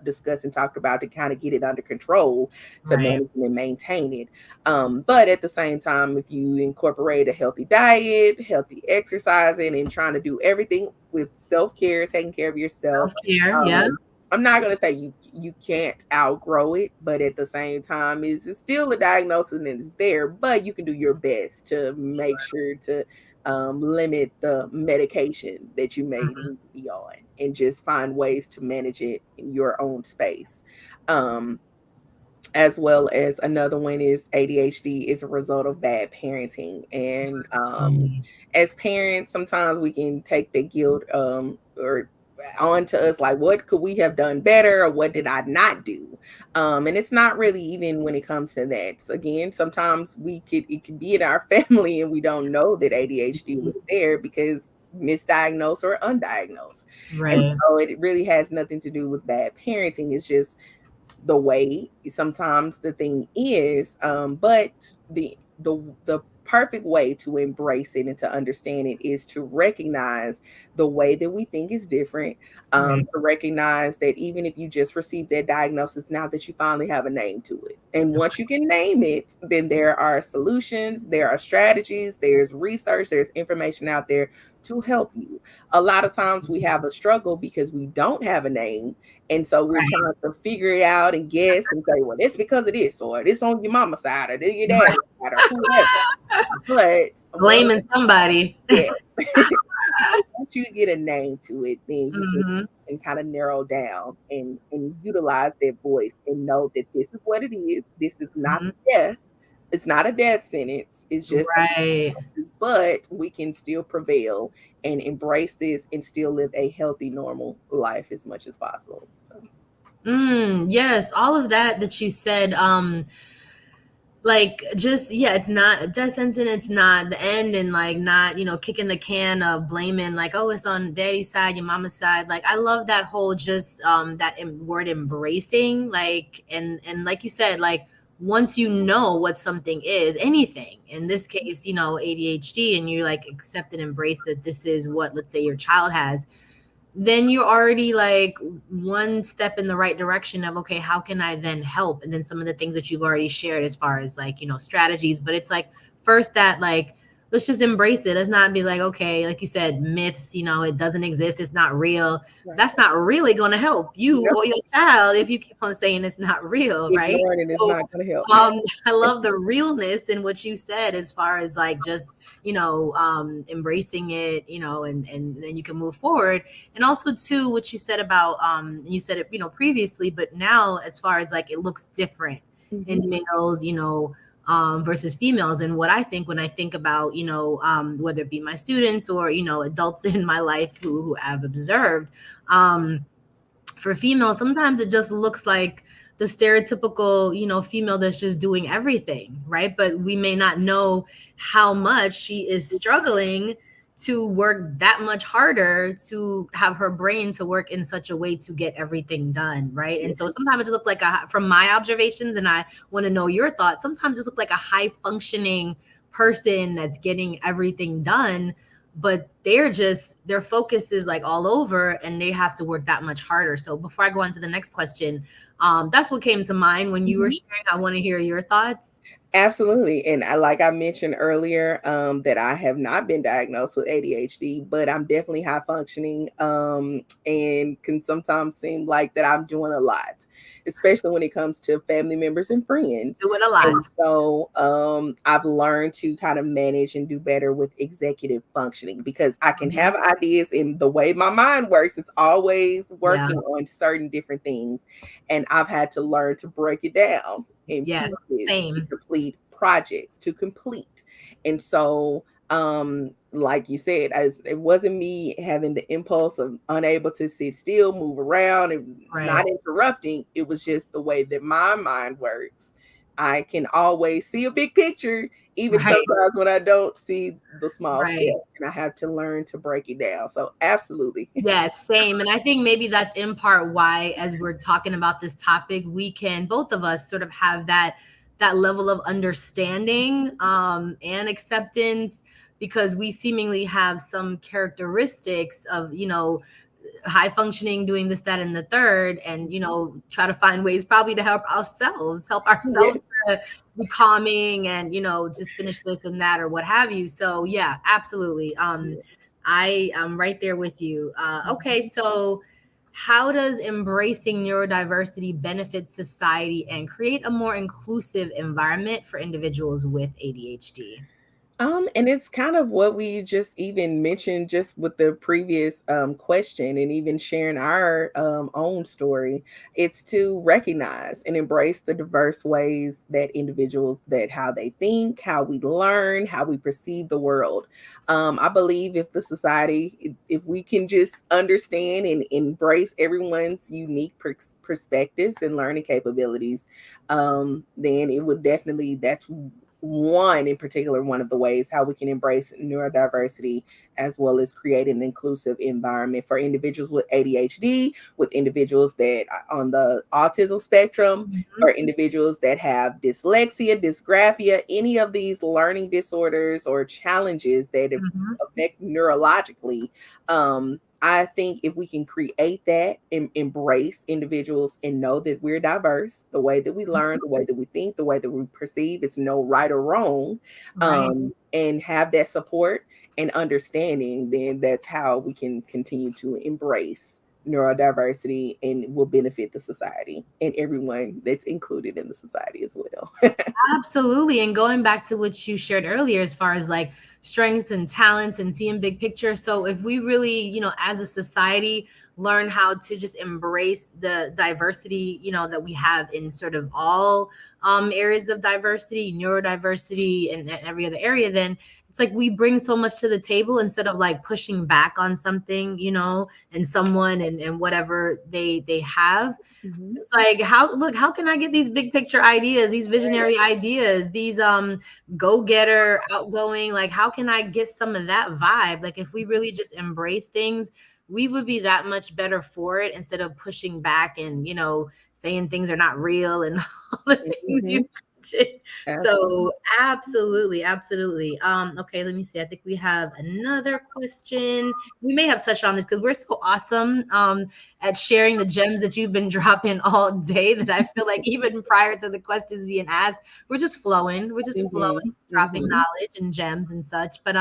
discussed and talked about to kind of get it under control, to right. manage and maintain it. But at the same time, if you incorporate a healthy diet, healthy exercising, and trying to do everything with self-care, taking care of yourself, Self-care, yeah. um, I'm not going to say you can't outgrow it, but at the same time, it's still a diagnosis and it's there, but you can do your best to make sure to limit the medication that you may Mhm. need to be on, and just find ways to manage it in your own space. Um, as well as another one is ADHD is a result of bad parenting. And Mm, as parents, sometimes we can take the guilt, or on to us, like, what could we have done better, or what did I not do? And it's not really even when it comes to that. So again, sometimes it could be in our family and we don't know that ADHD was there because misdiagnosed or undiagnosed. And right. so it really has nothing to do with bad parenting. It's just the way sometimes the thing is. But the perfect way to embrace it and to understand it is to recognize the way that we think is different, Right. to recognize that even if you just received that diagnosis, now that you finally have a name to it. And once you can name it, then there are solutions, there are strategies, there's research, there's information out there to help you. A lot of times we have a struggle because we don't have a name. And so we're Right. trying to figure it out and guess and say, well, it's because of this, or it's on your mama's side, or your dad's side, or whoever. But Blaming somebody. yeah. Once you get a name to it, then you Hmm. can kind of narrow down and utilize that voice and know that this is what it is. This is not death. It's not a death sentence. It's just a Right. diagnosis, but we can still prevail and embrace this and still live a healthy, normal life as much as possible. So. Yes, all of that you said, like, just, yeah, it's not a death sentence, it's not the end, and like not, kicking the can of blaming, like, oh, it's on daddy's side, your mama's side. Like, I love that whole, just word embracing, like, and like you said, like, once you know what something is, anything, in this case, ADHD, and you like accept and embrace that this is what, let's say, your child has, then you're already like one step in the right direction of, okay, how can I then help? And then some of the things that you've already shared as far as like, strategies, but it's like, first, that, like, let's just embrace it. Let's not be like, okay, like you said, myths, it doesn't exist, it's not real. Right. That's not really going to help you Yep. or your child if you keep on saying it's not real, right? Ignoring it is not going to help. I love the realness in what you said as far as like just, embracing it, and then you can move forward. And also too, what you said about, you said it, previously, but now as far as like, it looks different in males, versus females. And what I think when I think about, whether it be my students or, adults in my life who I've observed, for females, sometimes it just looks like the stereotypical, female that's just doing everything, right? But we may not know how much she is struggling to work that much harder to have her brain to work in such a way to get everything done, right? And so sometimes it just looks like, from my observations, and I want to know your thoughts, sometimes it just looks like a high functioning person that's getting everything done, but their focus is like all over, and they have to work that much harder. So before I go on to the next question, that's what came to mind when you were sharing. I want to hear your thoughts. Absolutely. And like I mentioned earlier, that I have not been diagnosed with ADHD, but I'm definitely high functioning, and can sometimes seem like that I'm doing a lot, especially when it comes to family members and friends. Doing a lot. And so I've learned to kind of manage and do better with executive functioning, because I can have ideas, and the way my mind works, it's always working on certain different things. And I've had to learn to break it down in Yes, pieces to same. complete projects to complete. And so like you said, as it wasn't me having the impulse of unable to sit still, move around, and not interrupting. It was just the way that my mind works. I can always see a big picture, even sometimes when I don't see the small step, and I have to learn to break it down. So absolutely. Yes, same. And I think maybe that's in part why, as we're talking about this topic, we can, both of us, sort of have that level of understanding, and acceptance, because we seemingly have some characteristics of, high functioning, doing this, that, and the third, and, try to find ways probably to help ourselves to be calming, and, just finish this and that, or what have you. So yeah, absolutely. I am right there with you. Okay, so how does embracing neurodiversity benefit society and create a more inclusive environment for individuals with ADHD? And it's kind of what we just even mentioned just with the previous question, and even sharing our own story. It's to recognize and embrace the diverse ways that individuals, that how they think, how we learn, how we perceive the world. I believe if the society, if we can just understand and embrace everyone's unique perspectives and learning capabilities, then it would definitely, that's one in particular, one of the ways how we can embrace neurodiversity, as well as create an inclusive environment for individuals with ADHD, with individuals that are on the autism spectrum, Mhm. or individuals that have dyslexia, dysgraphia, any of these learning disorders or challenges that Mhm. affect neurologically. I think if we can create that and embrace individuals and know that we're diverse, the way that we learn, the way that we think, the way that we perceive, it's no right or wrong, Right. and have that support and understanding, then that's how we can continue to embrace neurodiversity and will benefit the society and everyone that's included in the society as well. Absolutely. And going back to what you shared earlier, as far as like strengths and talents and seeing big picture. So if we really, as a society, learn how to just embrace the diversity, that we have in sort of all areas of diversity, neurodiversity, and every other area, then it's like we bring so much to the table instead of like pushing back on something, and someone and whatever they have. Mhm. It's like, how can I get these big picture ideas, these visionary ideas, these go-getter, outgoing, like how can I get some of that vibe? Like if we really just embrace things, we would be that much better for it instead of pushing back and, saying things are not real and all the things you Mhm. mentioned. Absolutely. So absolutely, absolutely. Okay, let me see. I think we have another question. We may have touched on this because we're so awesome. At sharing the gems that you've been dropping all day that I feel like even prior to the questions being asked, we're just flowing. We're just flowing, Mhm. dropping Mhm. knowledge and gems and such. But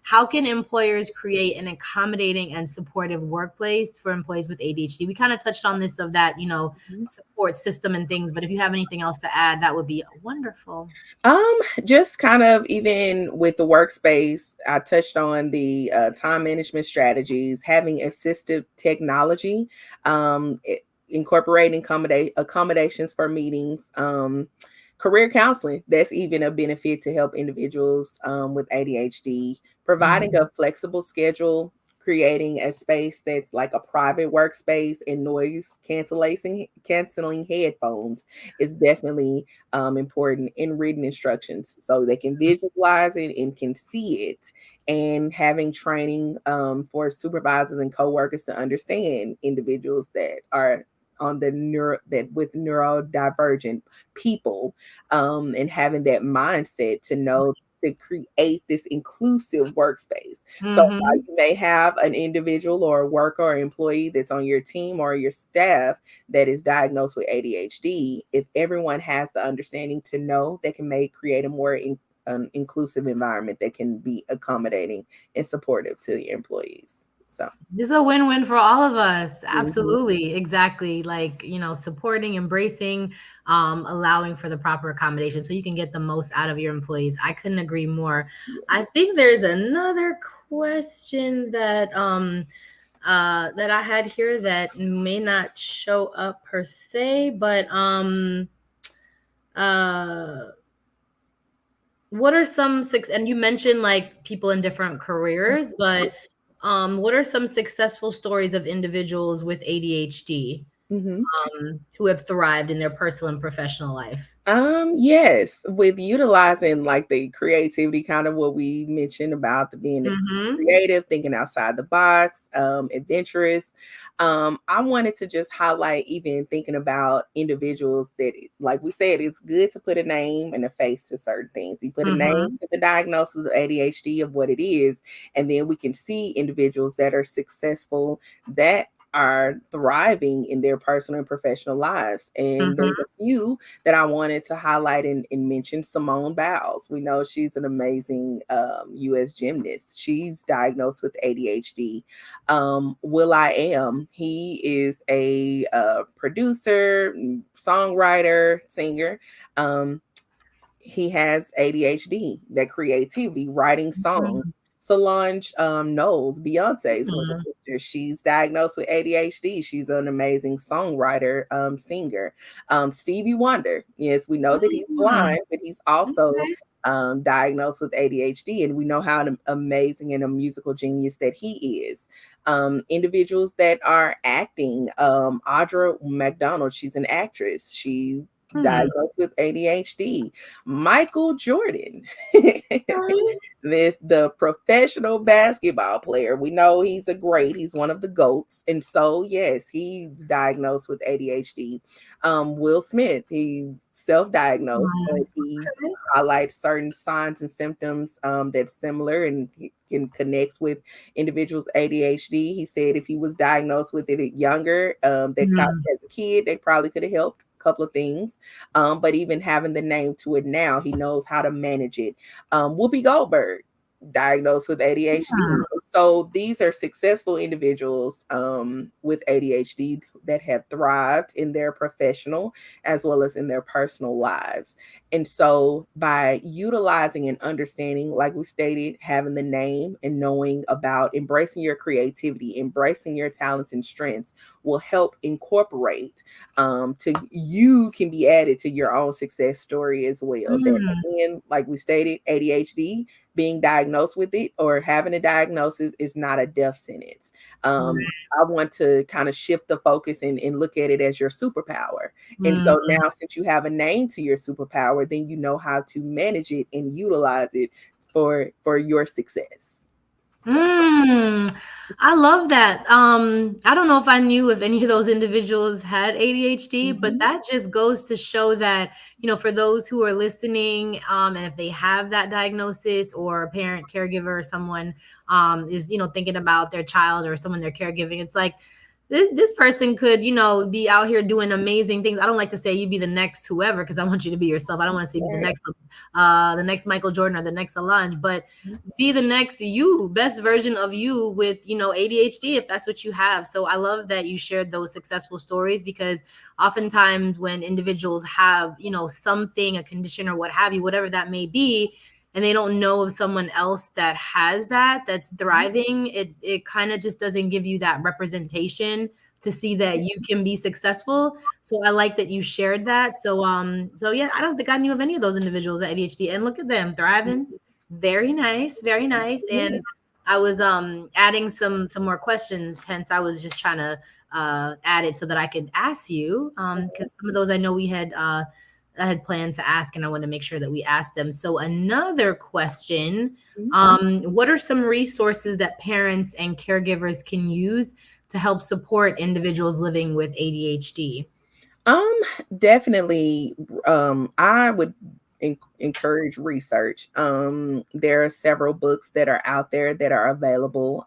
how can employers create an accommodating and supportive workplace for employees with ADHD? We kind of touched on this of that, Mhm. support system and things, but if you have anything else to add, that would be wonderful. Um, just kind of even with the workspace, I touched on the time management strategies, having assistive technology, incorporating accommodations for meetings, career counseling. That's even a benefit to help individuals with ADHD, providing Mhm. a flexible schedule, creating a space that's like a private workspace and noise canceling headphones is definitely important in written instructions so they can visualize it and can see it, and having training for supervisors and coworkers to understand individuals that are on the with neurodivergent people, and having that mindset to know to create this inclusive workspace. So while Mhm. you may have an individual or a worker or employee that's on your team or your staff that is diagnosed with ADHD, if everyone has the understanding to know, they can create a more inclusive environment that can be accommodating and supportive to the employees. So, This is a win-win for all of us. mhm, Absolutely. Exactly. Like, supporting, embracing, allowing for the proper accommodation so you can get the most out of your employees. I couldn't agree more. I yes. think there's another question that I had here that may not show up per se, but uh what are some six and you mentioned like people in different careers, but what are some successful stories of individuals with ADHD Mhm. who have thrived in their personal and professional life? Yes, with utilizing like the creativity, kind of what we mentioned about the being Mhm. creative, thinking outside the box, adventurous. I wanted to just highlight even thinking about individuals that, like we said, it's good to put a name and a face to certain things. You put a name Mhm. to the diagnosis of ADHD of what it is, and then we can see individuals that are successful, that are thriving in their personal and professional lives. And Mhm. there's a few that I wanted to highlight and mention. Simone Biles. We know she's an amazing U.S. gymnast. She's diagnosed with ADHD. Will I Am, he is a producer, songwriter, singer. Um, he has ADHD, that creativity, writing songs. Mhm. Solange Knowles, Beyonce's little Mhm. sister, she's diagnosed with ADHD. She's an amazing songwriter, singer. Stevie Wonder, yes, we know that he's Mm. blind, but he's also Okay. diagnosed with ADHD, and we know how amazing and a musical genius that he is. Individuals that are acting, Audra McDonald, she's an actress. She Hmm. diagnosed with ADHD. Michael Jordan, Okay. the professional basketball player. We know he's a great, he's one of the GOATs. And so, yes, he's diagnosed with ADHD. Will Smith, he self diagnosed, but he Okay. highlights certain signs and symptoms that's similar and he can connects with individuals ADHD. He said if he was diagnosed with it younger, Mm. as a kid, they probably could have helped a couple of things. But even having the name to it now, he knows how to manage it. Whoopi Goldberg, diagnosed with ADHD. Yeah. So these are successful individuals with ADHD that have thrived in their professional as well as in their personal lives. And so by utilizing and understanding, like we stated, having the name and knowing about embracing your creativity, embracing your talents and strengths will help incorporate to you can be added to your own success story as well. That Mm. again, like we stated, ADHD, being diagnosed with it or having a diagnosis is not a death sentence. I want to kind of shift the focus and look at it as your superpower. And Mm. so now, since you have a name to your superpower, then you know how to manage it and utilize it for your success. Mm, I love that. I don't know if I knew if any of those individuals had ADHD, but Mhm. that just goes to show that, for those who are listening, and if they have that diagnosis or a parent, caregiver, or someone is, thinking about their child or someone they're caregiving, it's like this person could, be out here doing amazing things. I don't like to say you be the next whoever because I want you to be yourself. I don't want to say be Yes. the next Michael Jordan or the next Solange, but Mhm. be the next you, best version of you with, ADHD if that's what you have. So I love that you shared those successful stories because oftentimes when individuals have, something, a condition or what have you, whatever that may be, and they don't know of someone else that has that's thriving, it kind of just doesn't give you that representation to see that you can be successful. So I like that you shared that. So yeah, I don't think I knew of any of those individuals at ADHD, and look at them thriving. Very nice, very nice. And Absolutely. I was adding some more questions, hence I was just trying to add it so that I could ask you because some of those I know I had planned to ask, and I want to make sure that we ask them. So another question, Mhm. what are some resources that parents and caregivers can use to help support individuals living with ADHD? Um, Definitely. I would encourage research. There are several books that are out there that are available.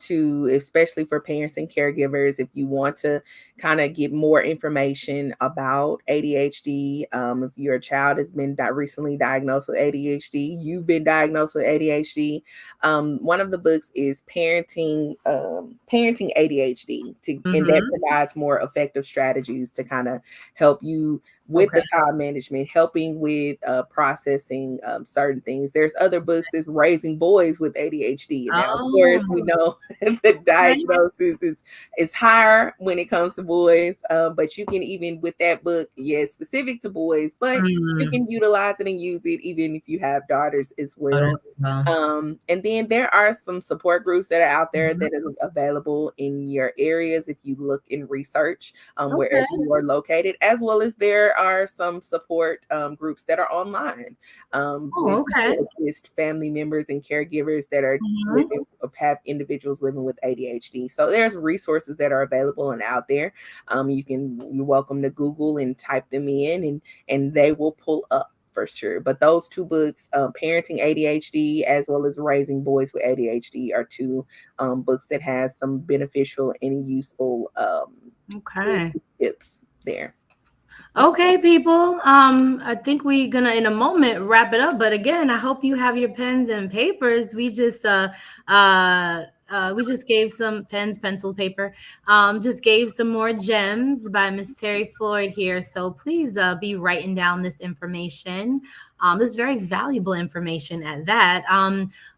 To especially for parents and caregivers, if you want to kind of get more information about ADHD. If your child has been recently diagnosed with ADHD, you've been diagnosed with ADHD. One of the books is Parenting ADHD, and that Mm-hmm. provides more effective strategies to kind of help you with Okay. the time management, helping with processing certain things. There's other books that's Raising Boys with ADHD. And now, of course, we Oh, know the okay. diagnosis is higher when it comes to boys. But you can even with that book, yes, specific to boys, but you Mm. can utilize it and use it even if you have daughters as Got well. it. Well. And then there are some support groups that are out there Mhm. that are available in your areas if you look in research Okay. wherever you are located, as well as there are some support groups that are online with Oh, okay. to assist family members and caregivers that are Mhm. living or have individuals living with ADHD. So there's resources that are available and out there. You're welcome to Google and type them in, and they will pull up for sure. But those two books, Parenting ADHD as well as Raising Boys with ADHD, are two books that has some beneficial and useful Okay. tips there. Okay, people. I think we're gonna in a moment wrap it up. But again, I hope you have your pens and papers. We just gave some pens, pencil, paper. Just gave some more gems by Miss Terri Floyd here. So please be writing down this information. This is very valuable information at that.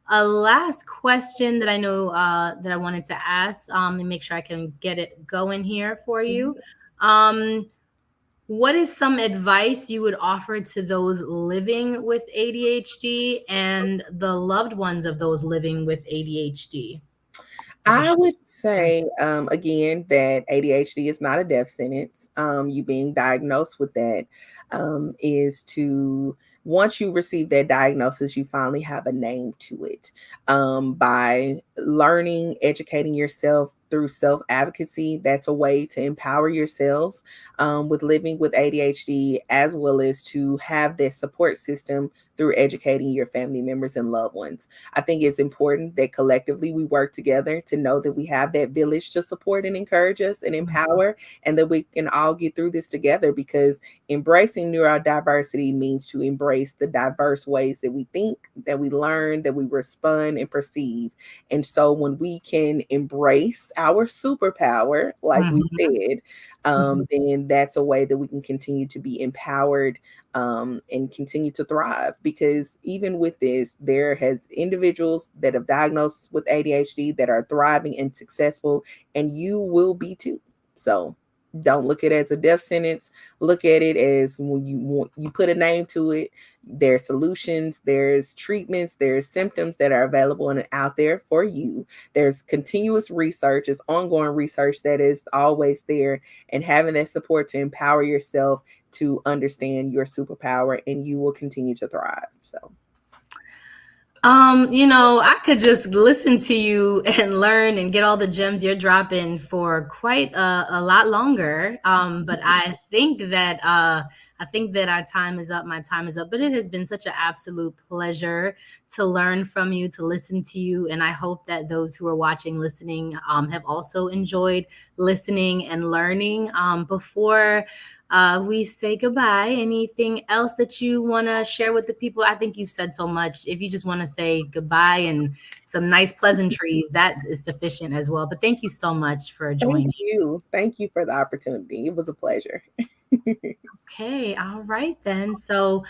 A last question that I know that I wanted to ask, and make sure I can get it going here for you. Um, what is some advice you would offer to those living with ADHD and the loved ones of those living with ADHD? of a I short would time? say, again, that ADHD is not a death sentence. You being diagnosed with that is to, once you receive that diagnosis, you finally have a name to it. By learning, educating yourself through self advocacy, that's a way to empower yourselves with living with ADHD, as well as to have that support system through educating your family members and loved ones. I think it's important that collectively we work together to know that we have that village to support and encourage us and empower, and that we can all get through this together, because embracing neurodiversity means to embrace the diverse ways that we think, that we learn, that we respond and perceive. And so when we can embrace our superpower, like we Mhm. said, Mhm. then that's a way that we can continue to be empowered and continue to thrive. Because even with this, there has individuals that have diagnosed with ADHD that are thriving and successful, and you will be too. So don't look at it as a death sentence. Look at it as, when you put a name to it, there's solutions, there's treatments, there's symptoms that are available and out there for you. There's continuous research, it's ongoing research that is always there, and having that support to empower yourself to understand your superpower, and you will continue to thrive. So I could just listen to you and learn and get all the gems you're dropping for quite a lot longer. But I think that our time is up. My time is up. But it has been such an absolute pleasure to learn from you, to listen to you, and I hope that those who are watching, listening, have also enjoyed listening and learning. Before we say goodbye, anything else that you want to share with the people? I think you've said so much. If you just want to say goodbye and some nice pleasantries, that is sufficient as well. But thank you so much for thank joining. you. Thank you for the opportunity. It was a pleasure. Okay, all right then. So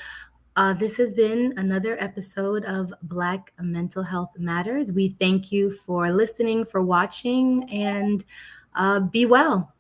this has been another episode of Black Mental Health Matters. We thank you for listening, for watching, and be well.